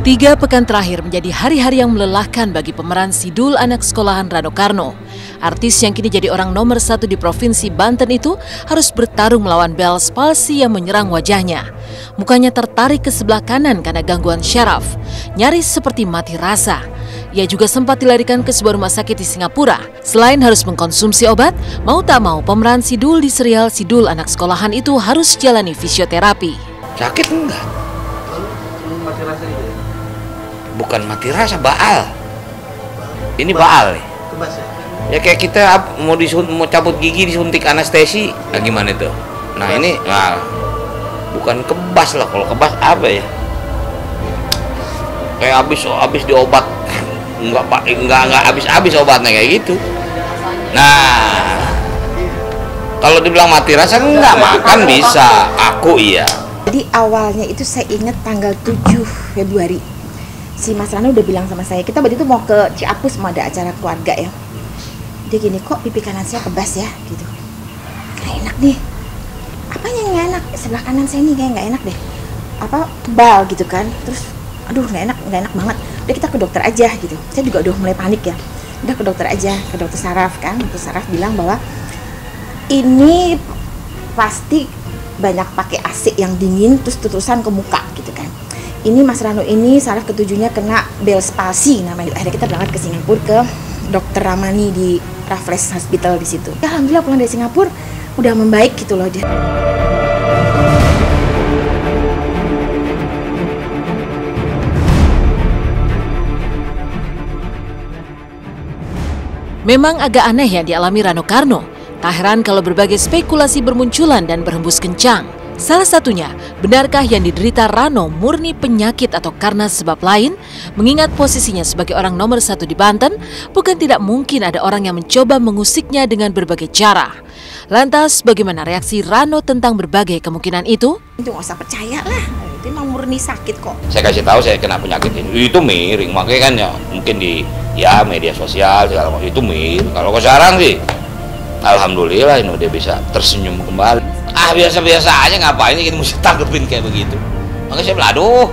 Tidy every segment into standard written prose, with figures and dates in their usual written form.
3 pekan terakhir menjadi hari-hari yang melelahkan bagi pemeran Sidul anak sekolahan Rano Karno. Artis yang kini jadi orang nomor 1 di Provinsi Banten itu harus bertarung melawan Bell's palsy yang menyerang wajahnya. Mukanya tertarik ke sebelah kanan karena gangguan syaraf, nyaris seperti mati rasa. Ia juga sempat dilarikan ke sebuah rumah sakit di Singapura. Selain harus mengkonsumsi obat, mau tak mau pemeran Sidul di serial Sidul anak sekolahan itu harus jalani fisioterapi. Sakit enggak? Mati rasa itu ya? Bukan mati rasa, baal. Ini baal nih. Kebas ya? Ya kayak kita mau cabut gigi disuntik anestesi, nah gimana itu? Nah ini, nah, bukan kebas lah. Kalau kebas apa ya? Kayak habis diobat, nggak habis obatnya kayak gitu. Nah, kalau dibilang mati rasa enggak, makan bisa, aku iya. Jadi awalnya itu saya ingat tanggal 7 Februari. Si Mas Rano udah bilang sama saya, kita waktu itu mau ke Ciapus, mau ada acara keluarga ya. Dia gini, kok pipi kanan saya kebas ya gitu. Nggak enak nih. Apanya yang nggak enak? Sebelah kanan saya nih kayak nggak enak deh. Apa tebal gitu kan. Terus aduh nggak enak banget. Udah kita ke dokter aja gitu. Saya juga udah mulai panik ya. Udah ke dokter aja, ke dokter saraf kan. Dokter saraf bilang bahwa ini pasti banyak pakai AC yang dingin terus terusan ke muka gitu kan. Ini Mas Rano ini saraf ketujuhnya kena Bell's palsy namanya. Akhirnya kita berangkat ke Singapura ke Dokter Ramani di Raffles Hospital di situ. Ya, alhamdulillah pulang dari Singapura udah membaik gitu loh dia. Memang agak aneh yang dialami Rano Karno. Tak heran kalau berbagai spekulasi bermunculan dan berhembus kencang. Salah satunya, benarkah yang diderita Rano murni penyakit atau karena sebab lain? Mengingat posisinya sebagai orang nomor 1 di Banten, bukan tidak mungkin ada orang yang mencoba mengusiknya dengan berbagai cara. Lantas, bagaimana reaksi Rano tentang berbagai kemungkinan itu? Itu nggak usah percaya lah, itu emang murni sakit kok. Saya kasih tahu saya kena penyakit ini, itu miring, makanya kan ya mungkin di media sosial segala macam itu miring. Kalau sekarang sih, alhamdulillah ini udah bisa tersenyum kembali. Biasa-biasa aja, ngapain kita mesti tanggepin kayak begitu. Makanya saya bilang, aduh,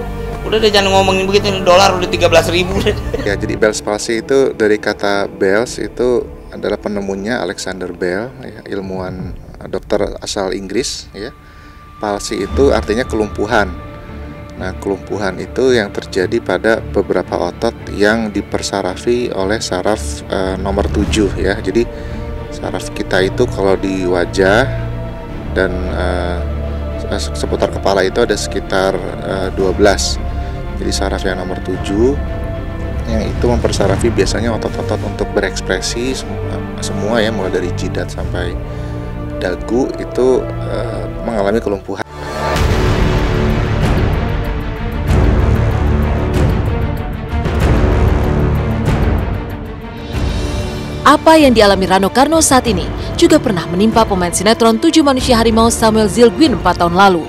udah deh jangan ngomongin begitu, dolar udah 13.000. Ya, jadi Bell's palsy itu dari kata Bell's itu adalah penemunya Alexander Bell, ya, ilmuwan dokter asal Inggris. Ya. Palsy itu artinya kelumpuhan. Nah, kelumpuhan itu yang terjadi pada beberapa otot yang dipersarafi oleh saraf nomor 7 ya. Jadi saraf kita itu kalau di wajah dan seputar kepala itu ada sekitar 12. Jadi saraf yang nomor 7 yang itu mempersarafi biasanya otot-otot untuk berekspresi semua ya, mulai dari jidat sampai dagu itu mengalami kelumpuhan. Apa yang dialami Rano Karno saat ini juga pernah menimpa pemain sinetron 7 Manusia Harimau Samuel Zilguin 4 tahun lalu.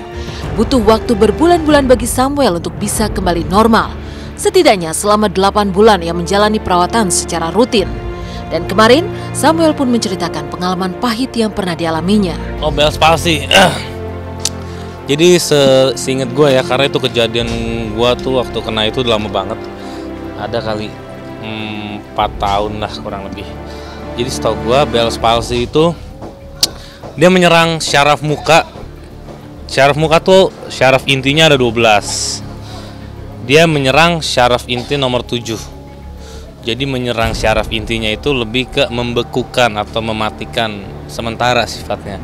Butuh waktu berbulan-bulan bagi Samuel untuk bisa kembali normal. Setidaknya selama 8 bulan ia menjalani perawatan secara rutin. Dan kemarin, Samuel pun menceritakan pengalaman pahit yang pernah dialaminya. Oh, Bell's palsy. Jadi seingat gue ya, karena itu kejadian gue tuh waktu kena itu udah lama banget. Ada kali 4 tahun lah kurang lebih. Jadi setahu gue Bell's palsy itu dia menyerang syaraf muka. Syaraf muka tuh syaraf intinya ada 12. Dia menyerang syaraf inti nomor 7. Jadi menyerang syaraf intinya itu lebih ke membekukan atau mematikan sementara sifatnya.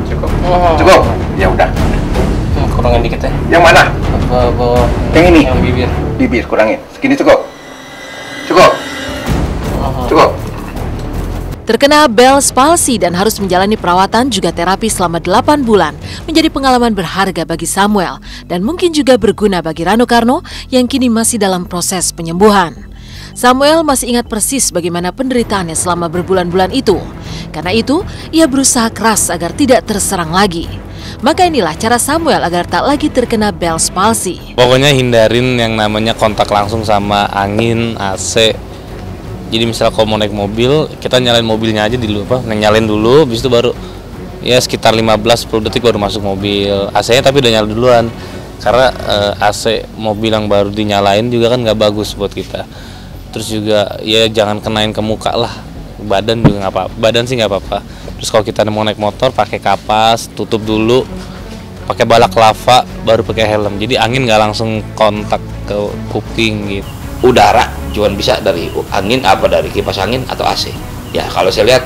Cukup. Ya udah. Kurangin dikit ya. Yang mana? Yang ini. Yang bibir. Bibir kurangin. Segini cukup. Cukup. Cukup. Terkena Bell's palsy dan harus menjalani perawatan juga terapi selama 8 bulan menjadi pengalaman berharga bagi Samuel dan mungkin juga berguna bagi Rano Karno yang kini masih dalam proses penyembuhan. Samuel masih ingat persis bagaimana penderitaannya selama berbulan-bulan itu. Karena itu, ia berusaha keras agar tidak terserang lagi. Maka inilah cara Samuel agar tak lagi terkena Bell's palsy. Pokoknya hindarin yang namanya kontak langsung sama angin, AC. Jadi misalnya kalau mau naik mobil, kita nyalain mobilnya aja dulu, nyalain dulu, habis itu baru Ya sekitar 15-10 detik baru masuk mobil. AC-nya tapi udah nyala duluan. Karena AC mobil yang baru dinyalain juga kan nggak bagus buat kita. Terus juga ya jangan kenain ke muka lah. Badan juga nggak apa-apa. Badan sih nggak apa-apa. Terus kalau kita mau naik motor pakai kapas, tutup dulu. Pakai balaklava, baru pakai helm. Jadi angin nggak langsung kontak ke kuping gitu. Udara cuma bisa dari angin, apa dari kipas angin atau AC. Ya kalau saya lihat,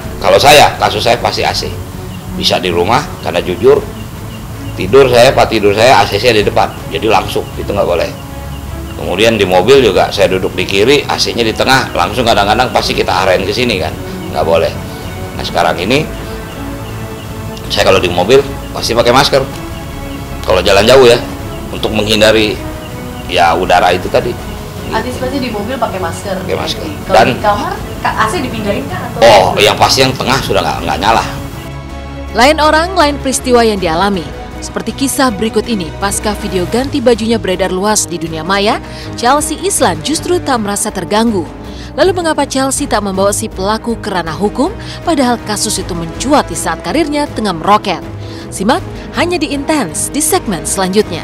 kasus saya pasti AC. Bisa di rumah, karena jujur tidur saya AC-nya di depan, jadi langsung itu nggak boleh. Kemudian di mobil juga saya duduk di kiri, AC-nya di tengah, langsung kadang-kadang pasti kita arahin ke sini kan, nggak boleh. Nah sekarang ini saya kalau di mobil pasti pakai masker kalau jalan jauh ya, untuk menghindari ya udara itu tadi. Antisipasi di mobil pakai masker. Pakai masker. Kalau Dan di kamar AC dipindahin kan atau? Oh, yang pasti yang tengah sudah nggak nyala. Lain orang, lain peristiwa yang dialami. Seperti kisah berikut ini, pasca video ganti bajunya beredar luas di dunia maya, Chelsea Islan justru tak merasa terganggu. Lalu mengapa Chelsea tak membawa si pelaku ke ranah hukum, padahal kasus itu mencuat di saat karirnya tengah meroket? Simak hanya di Intense di segmen selanjutnya.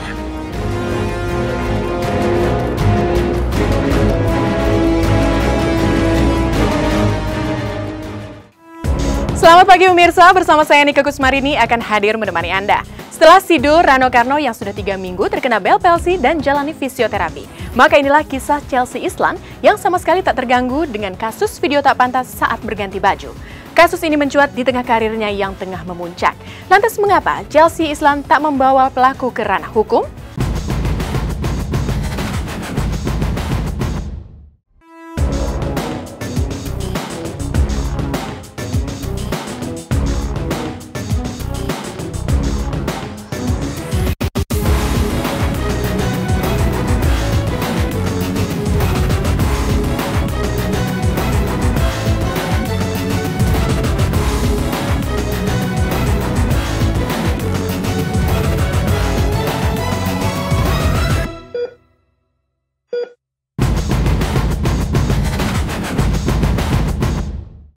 Selamat pagi pemirsa, bersama saya Nika Kusmarini akan hadir menemani Anda. Setelah Sidul Rano Karno yang sudah 3 minggu terkena Bell palsy dan jalani fisioterapi, maka inilah kisah Chelsea Islan yang sama sekali tak terganggu dengan kasus video tak pantas saat berganti baju. Kasus ini mencuat di tengah karirnya yang tengah memuncak. Lantas mengapa Chelsea Islan tak membawa pelaku ke ranah hukum?